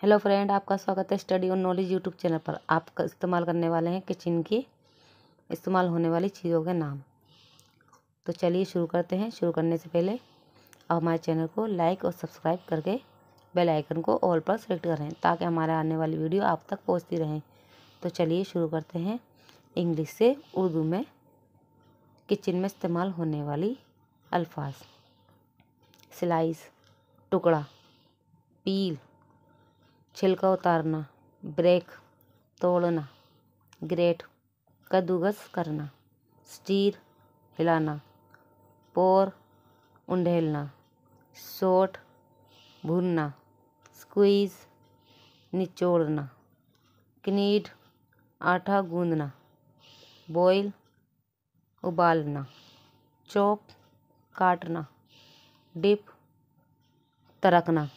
Hello friend, आपका स्वागत है स्टडी और नॉलेज यूट्यूब चैनल पर। आप इस्तेमाल करने वाले हैं किचन की इस्तेमाल होने वाली चीज़ों के नाम। तो चलिए शुरू करते हैं। शुरू करने से पहले आप हमारे चैनल को लाइक और सब्सक्राइब करके बेल आइकन को ऑल पर सेलेक्ट करें ताकि हमारे आने वाली वीडियो आप तक पहुंचती रहें। तो चलिए शुरू करते हैं। इंग्लिश से उर्दू में किचन में इस्तेमाल होने वाली अल्फाज। स्लाइस टुकड़ा, पील छिलका उतारना, ब्रेक तोड़ना, ग्रेट कद्दूकस करना, स्टीर हिलाना, पोर उंडेलना, शॉट भूनना, स्क्वीज निचोड़ना, कनीड आटा गूंदना, बॉयल उबालना, चॉप काटना, डिप तरकना।